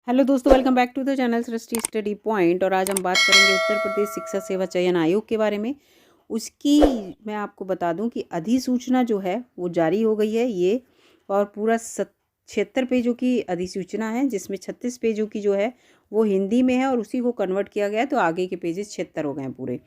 Hello दोस्तों, welcome back to the channel Srishti study point. और आज हम बात करेंगे उत्तर प्रदेश शिक्षा सेवा चयन आयोग के बारे में। उसकी मैं आपको बता दूं कि अधिसूचना जो है वो जारी हो गई है ये, और पूरा 76 पेजों की अधिसूचना है, जिसमें 36 पेजों की जो है वो हिंदी में है और उसी को कन्वर्ट किया गया है, तो आगे के पेजेस 76 हो गए हैं पूरे।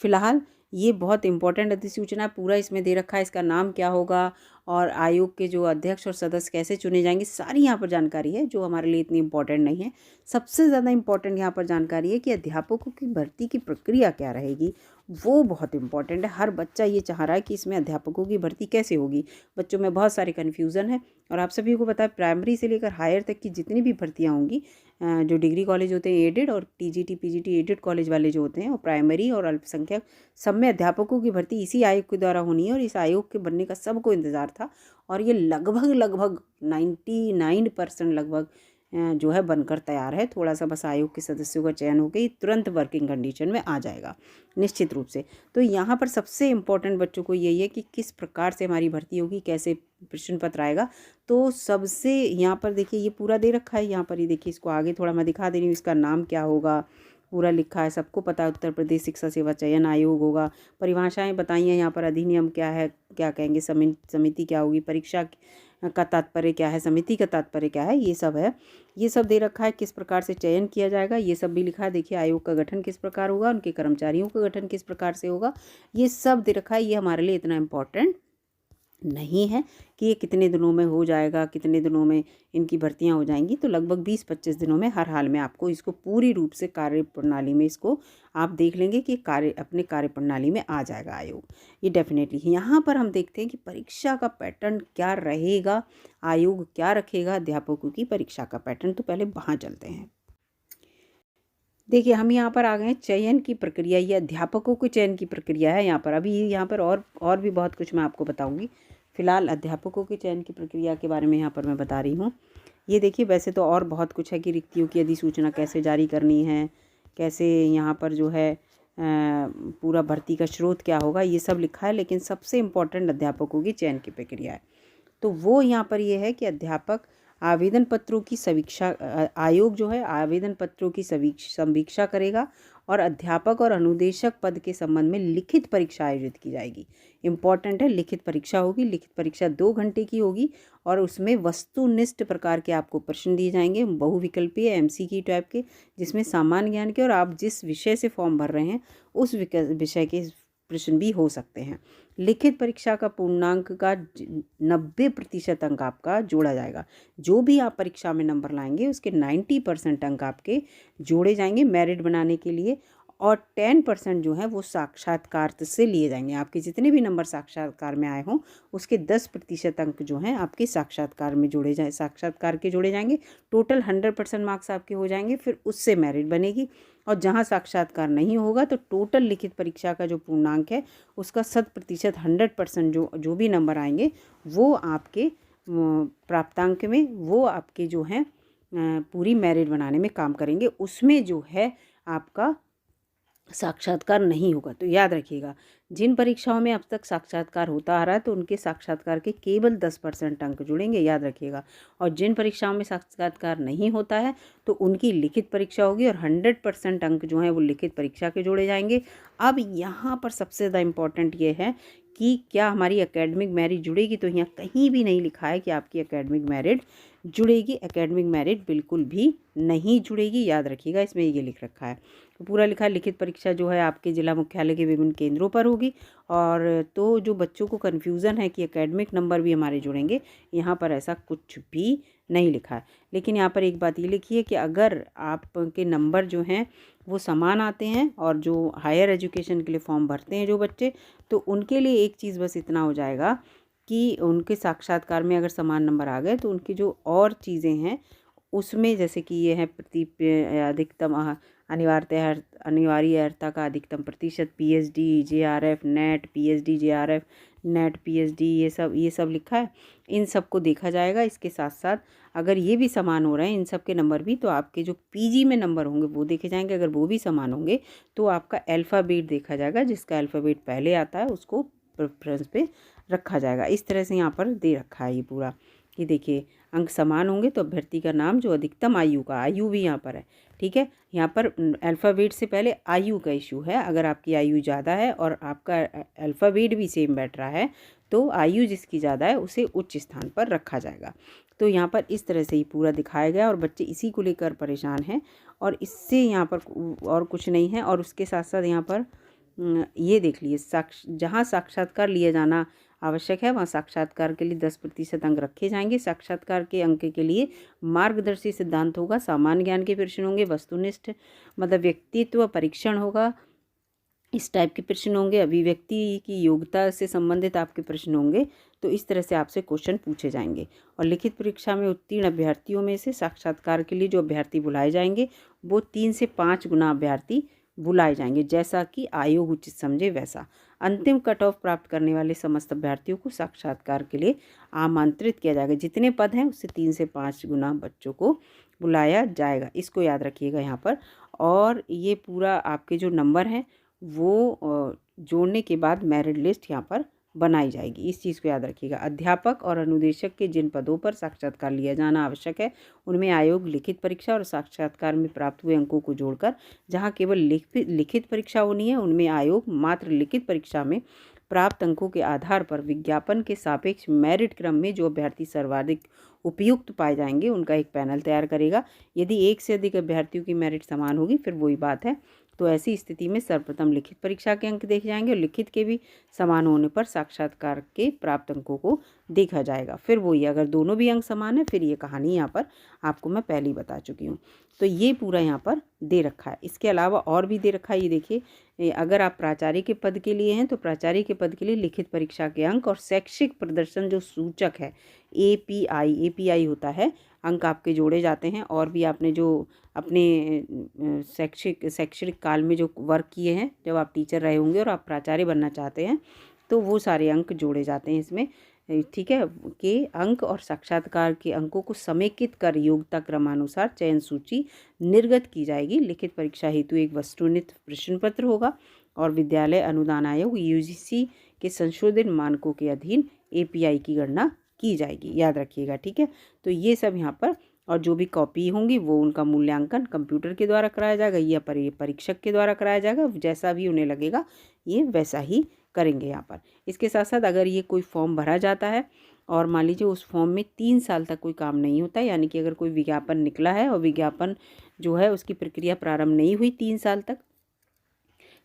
फिलहाल ये बहुत इंपॉर्टेंट अधिसूचना पूरा इसमें दे रखा है, इसका नाम क्या होगा और आयोग के जो अध्यक्ष और सदस्य कैसे चुने जाएंगे, सारी यहाँ पर जानकारी है, जो हमारे लिए इतनी इंपॉर्टेंट नहीं है। सबसे ज़्यादा इंपॉर्टेंट यहाँ पर जानकारी है कि अध्यापकों की भर्ती की प्रक्रिया क्या रहेगी, वो बहुत इंपॉर्टेंट है। हर बच्चा ये चाह रहा है कि इसमें अध्यापकों की भर्ती कैसे होगी। बच्चों में बहुत सारे कन्फ्यूज़न है, और आप सभी को पता है प्राइमरी से लेकर हायर तक की जितनी भी भर्तियाँ होंगी, जो डिग्री कॉलेज होते हैं एडेड, और टीजीटी पीजीटी एडेड कॉलेज वाले जो होते हैं, और प्राइमरी और अल्पसंख्यक, सब में अध्यापकों की भर्ती इसी आयोग के द्वारा होनी है। और इस आयोग के बनने का सबको इंतज़ार था, और ये लगभग 99% लगभग जो है बनकर तैयार है। थोड़ा सा बस आयोग के सदस्यों का चयन होकर ये तुरंत वर्किंग कंडीशन में आ जाएगा निश्चित रूप से। तो यहाँ पर सबसे इम्पोर्टेंट बच्चों को यही है कि किस प्रकार से हमारी भर्ती होगी, कैसे प्रश्न पत्र आएगा। तो सबसे यहाँ पर देखिए ये पूरा दे रखा है, यहाँ पर ये देखिए, इसको आगे थोड़ा मैं दिखा दे रही हूँ, इसका नाम क्या होगा पूरा लिखा है, सबको पता है उत्तर प्रदेश शिक्षा सेवा चयन आयोग होगा। परिभाषाएं बताई हैं यहाँ पर, अधिनियम क्या है, क्या कहेंगे, समिति क्या होगी, परीक्षा का तात्पर्य क्या है, समिति का तात्पर्य क्या है, ये सब है। ये सब दे रखा है, किस प्रकार से चयन किया जाएगा ये सब भी लिखा है। देखिए आयोग का गठन किस प्रकार होगा, उनके कर्मचारियों का गठन किस प्रकार से होगा, ये सब दे रखा है। ये हमारे लिए इतना इम्पोर्टेंट नहीं है कि ये कितने दिनों में हो जाएगा, कितने दिनों में इनकी भर्तियां हो जाएंगी। तो लगभग 20-25 दिनों में हर हाल में आपको इसको पूरी रूप से कार्य प्रणाली में, इसको आप देख लेंगे कि अपने कार्य प्रणाली में आ जाएगा आयोग, ये डेफिनेटली। यहाँ पर हम देखते हैं कि परीक्षा का पैटर्न क्या रहेगा, आयोग क्या रखेगा अध्यापकों की परीक्षा का पैटर्न। तो पहले वहाँ चलते हैं। देखिए हम यहाँ पर आ गए हैं चयन की प्रक्रिया, ये अध्यापकों के चयन की प्रक्रिया है यहाँ पर। अभी यहाँ पर और भी बहुत कुछ मैं आपको बताऊँगी। फिलहाल अध्यापकों के चयन की प्रक्रिया के बारे में यहाँ पर मैं बता रही हूँ। ये देखिए, वैसे तो और बहुत कुछ है कि रिक्तियों की अधिसूचना कैसे जारी करनी है, कैसे यहाँ पर जो है पूरा भर्ती का स्रोत क्या होगा, ये सब लिखा है। लेकिन सबसे इम्पोर्टेंट अध्यापकों की चयन की प्रक्रिया है, तो वो यहाँ पर ये है कि अध्यापक आवेदन पत्रों की समीक्षा, आयोग जो है आवेदन पत्रों की समीक्षा करेगा, और अध्यापक और अनुदेशक पद के संबंध में लिखित परीक्षा आयोजित की जाएगी। इम्पॉर्टेंट है, लिखित परीक्षा होगी। लिखित परीक्षा 2 घंटे की होगी, और उसमें वस्तुनिष्ठ प्रकार के आपको प्रश्न दिए जाएंगे, बहुविकल्पीय एमसीक्यू टाइप के, जिसमें सामान्य ज्ञान के और आप जिस विषय से फॉर्म भर रहे हैं उस विषय के प्रश्न भी हो सकते हैं। लिखित परीक्षा का पूर्णांक का 90% अंक आपका जोड़ा जाएगा। जो भी आप परीक्षा में नंबर लाएंगे उसके 90% अंक आपके जोड़े जाएंगे मेरिट बनाने के लिए, और 10% जो है वो साक्षात्कार से लिए जाएंगे। आपके जितने भी नंबर साक्षात्कार में आए हों उसके 10% अंक जो हैं आपके साक्षात्कार में साक्षात्कार के जोड़े जाएंगे। टोटल 100% मार्क्स आपके हो जाएंगे, फिर उससे मेरिट बनेगी। और जहाँ साक्षात्कार नहीं होगा तो टोटल लिखित परीक्षा का जो पूर्णांक है उसका 100% 100% जो भी नंबर आएंगे वो आपके प्राप्तांक में, वो आपके जो हैं पूरी मेरिट बनाने में काम करेंगे। उसमें जो है आपका साक्षात्कार नहीं होगा। तो याद रखिएगा, जिन परीक्षाओं में अब तक साक्षात्कार होता आ रहा है तो उनके साक्षात्कार के केवल 10% अंक जुड़ेंगे, याद रखिएगा। और जिन परीक्षाओं में साक्षात्कार नहीं होता है तो उनकी लिखित परीक्षा होगी, और 100% अंक जो हैं वो लिखित परीक्षा के जोड़े जाएंगे। अब यहाँ पर सबसे ज़्यादा इम्पॉर्टेंट ये है कि क्या हमारी एकेडमिक मेरिट जुड़ेगी। तो यहाँ कहीं भी नहीं लिखा है कि आपकी एकेडमिक मेरिट जुड़ेगी। एकेडमिक मेरिट बिल्कुल भी नहीं जुड़ेगी, याद रखिएगा, इसमें ये लिख रखा है। तो पूरा लिखा है, लिखित परीक्षा जो है आपके जिला मुख्यालय के विभिन्न केंद्रों पर होगी। और तो जो बच्चों को कन्फ्यूज़न है कि एकेडमिक नंबर भी हमारे जुड़ेंगे, यहाँ पर ऐसा कुछ भी नहीं लिखा है। लेकिन यहाँ पर एक बात ये लिखी है कि अगर आपके नंबर जो हैं वो समान आते हैं, और जो हायर एजुकेशन के लिए फॉर्म भरते हैं जो बच्चे, तो उनके लिए एक चीज़ बस इतना हो जाएगा कि उनके साक्षात्कार में अगर समान नंबर आ गए तो उनकी जो और चीज़ें हैं उसमें, जैसे कि ये है अधिकतम अनिवार्य अर्हता का अधिकतम प्रतिशत, PhD JRF net, PhD JRF net, PhD, ये सब लिखा है। इन सब को देखा जाएगा। इसके साथ साथ अगर ये भी समान हो रहे हैं इन सब के नंबर भी, तो आपके जो पीजी में नंबर होंगे वो देखे जाएंगे। अगर वो भी समान होंगे तो आपका अल्फ़ाबेट देखा जाएगा, जिसका अल्फ़ाबेट पहले आता है उसको प्रेफरेंस पे रखा जाएगा। इस तरह से यहाँ पर दे रखा है ये पूरा ये देखिए अंक समान होंगे तो अभ्यर्थी का नाम जो अधिकतम आयु का, आयु भी यहाँ पर है, ठीक है। यहाँ पर अल्फ़ाबेट से पहले आयु का इशू है। अगर आपकी आयु ज़्यादा है और आपका अल्फ़ाबेट भी सेम बैठ रहा है तो आयु जिसकी ज़्यादा है उसे उच्च स्थान पर रखा जाएगा। तो यहाँ पर इस तरह से ही पूरा दिखाया गया और बच्चे इसी को लेकर परेशान हैं और इससे यहाँ पर और कुछ नहीं है। और उसके साथ साथ यहाँ पर ये देख लीजिए, जहाँ साक्षात्कार लिया जाना आवश्यक है वहाँ साक्षात्कार के लिए 10% अंक रखे जाएंगे। साक्षात्कार के अंक के लिए मार्गदर्शी सिद्धांत होगा, सामान्य ज्ञान के प्रश्न होंगे, वस्तुनिष्ठ मतलब व्यक्तित्व परीक्षण होगा, इस टाइप के प्रश्न होंगे, अभिव्यक्ति की योग्यता से संबंधित आपके प्रश्न होंगे। तो इस तरह से आपसे क्वेश्चन पूछे जाएंगे। और लिखित परीक्षा में उत्तीर्ण अभ्यर्थियों में से साक्षात्कार के लिए जो अभ्यर्थी बुलाए जाएंगे वो 3 से 5 गुना अभ्यर्थी बुलाए जाएंगे, जैसा कि आयोग उचित समझे वैसा। अंतिम कट ऑफ प्राप्त करने वाले समस्त अभ्यर्थियों को साक्षात्कार के लिए आमंत्रित किया जाएगा। जितने पद हैं उससे 3 से 5 गुना बच्चों को बुलाया जाएगा, इसको याद रखिएगा यहाँ पर। और ये पूरा आपके जो नंबर हैं वो जोड़ने के बाद मेरिट लिस्ट यहाँ पर बनाई जाएगी, इस चीज़ को याद रखिएगा। अध्यापक और अनुदेशक के जिन पदों पर साक्षात्कार लिया जाना आवश्यक है उनमें आयोग लिखित परीक्षा और साक्षात्कार में प्राप्त हुए अंकों को जोड़कर, जहां केवल लिखित परीक्षा होनी है उनमें आयोग मात्र लिखित परीक्षा में प्राप्त अंकों के आधार पर विज्ञापन के सापेक्ष मेरिट क्रम में जो अभ्यर्थी सर्वाधिक उपयुक्त पाए जाएंगे उनका एक पैनल तैयार करेगा। यदि एक से अधिक अभ्यर्थियों की मेरिट समान होगी फिर वही बात है, तो ऐसी स्थिति में सर्वप्रथम लिखित परीक्षा के अंक देखे जाएंगे और लिखित के भी समान होने पर साक्षात्कार के प्राप्त अंकों को देखा जाएगा। फिर वही अगर दोनों भी अंक समान है फिर ये कहानी यहाँ पर आपको मैं पहले ही बता चुकी हूँ। तो ये पूरा यहाँ पर दे रखा है। इसके अलावा और भी दे रखा है, ये देखिए, अगर आप प्राचार्य के पद के लिए हैं तो प्राचार्य के पद के लिए लिखित परीक्षा के अंक और शैक्षिक प्रदर्शन जो सूचक है API होता है, अंक आपके जोड़े जाते हैं। और भी आपने जो अपने शैक्षणिक काल में जो वर्क किए हैं, जब आप टीचर रहे होंगे और आप प्राचार्य बनना चाहते हैं तो वो सारे अंक जोड़े जाते हैं इसमें, ठीक है, के अंक और साक्षात्कार के अंकों को समेकित कर योग्यता क्रमानुसार चयन सूची निर्गत की जाएगी। लिखित परीक्षा हेतु एक वस्तुनिष्ठ प्रश्न पत्र होगा और विद्यालय अनुदान आयोग UGC के संशोधित मानकों के अधीन API की गणना की जाएगी, याद रखिएगा, ठीक है। तो ये सब यहाँ पर, और जो भी कॉपी होंगी वो उनका मूल्यांकन कंप्यूटर के द्वारा कराया जाएगा या परीक्षक के द्वारा कराया जाएगा, जैसा भी उन्हें लगेगा ये वैसा ही करेंगे यहाँ पर। इसके साथ साथ अगर ये कोई फॉर्म भरा जाता है और मान लीजिए उस फॉर्म में 3 साल तक कोई काम नहीं होता, यानी कि अगर कोई विज्ञापन निकला है और विज्ञापन जो है उसकी प्रक्रिया प्रारंभ नहीं हुई 3 साल तक,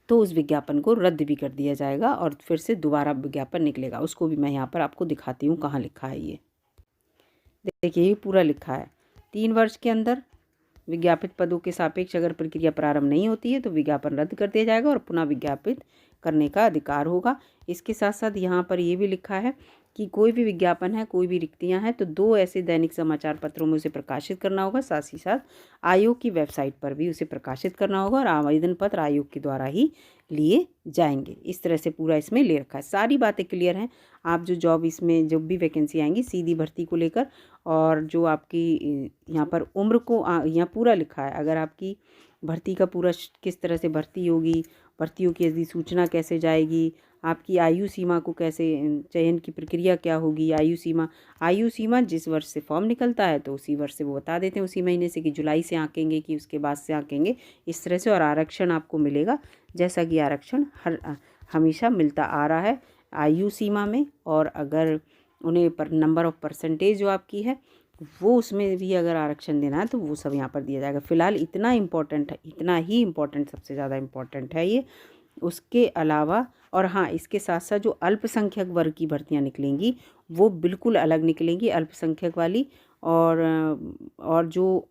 तो उस विज्ञापन को रद्द भी कर दिया जाएगा और फिर से दोबारा विज्ञापन निकलेगा। उसको भी मैं यहाँ पर आपको दिखाती हूँ कहाँ लिखा है। ये देखिए ये पूरा लिखा है, 3 वर्ष के अंदर विज्ञापित पदों के सापेक्ष अगर प्रक्रिया प्रारंभ नहीं होती है तो विज्ञापन रद्द कर दिया जाएगा और पुनः विज्ञापित करने का अधिकार होगा। इसके साथ साथ यहाँ पर ये भी लिखा है कि कोई भी विज्ञापन है, कोई भी रिक्तियां हैं तो 2 ऐसे दैनिक समाचार पत्रों में उसे प्रकाशित करना होगा, साथ ही साथ आयोग की वेबसाइट पर भी उसे प्रकाशित करना होगा और आवेदन पत्र आयोग के द्वारा ही लिए जाएंगे। इस तरह से पूरा इसमें ले रखा है, सारी बातें क्लियर हैं। आप जो जॉब इसमें जब भी वैकेंसी आएंगी सीधी भर्ती को लेकर, और जो आपकी यहाँ पर उम्र को यहाँ पूरा लिखा है, अगर आपकी भर्ती का पूरा किस तरह से भर्ती होगी, भर्तियों की अधिसूचना कैसे जाएगी, आपकी आयु सीमा को कैसे, चयन की प्रक्रिया क्या होगी, आयु सीमा जिस वर्ष से फॉर्म निकलता है तो उसी वर्ष से वो बता देते हैं, उसी महीने से, कि जुलाई से आंकेंगे कि उसके बाद से आंकेंगे, इस तरह से। और आरक्षण आपको मिलेगा जैसा कि आरक्षण हमेशा मिलता आ रहा है आयु सीमा में। और अगर उन्हें नंबर ऑफ परसेंटेज जो आपकी है वो उसमें भी अगर आरक्षण देना है तो वो सब यहाँ पर दिया जाएगा। फिलहाल इतना इम्पोर्टेंट है, इतना ही इम्पोर्टेंट, सबसे ज़्यादा इम्पोर्टेंट है ये। उसके अलावा और हाँ, इसके साथ साथ जो अल्पसंख्यक वर्ग की भर्तियाँ निकलेंगी वो बिल्कुल अलग निकलेंगी, अल्पसंख्यक वाली, और जो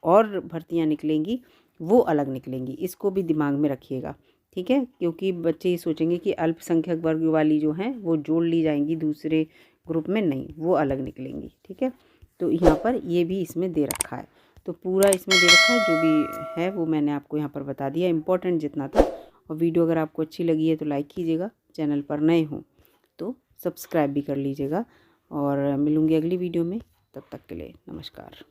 और भर्तियाँ निकलेंगी वो अलग निकलेंगी, इसको भी दिमाग में रखिएगा, ठीक है। क्योंकि बच्चे ये सोचेंगे कि अल्पसंख्यक वर्ग वाली जो हैं वो जोड़ ली जाएंगी दूसरे ग्रुप में, नहीं, वो अलग निकलेंगी, ठीक है। तो यहाँ पर ये भी इसमें दे रखा है, तो पूरा इसमें दे रखा है, जो भी है वो मैंने आपको यहाँ पर बता दिया, इम्पोर्टेंट जितना था। और वीडियो अगर आपको अच्छी लगी है तो लाइक कीजिएगा, चैनल पर नए हो तो सब्सक्राइब भी कर लीजिएगा, और मिलूँगी अगली वीडियो में। तब तक के लिए नमस्कार।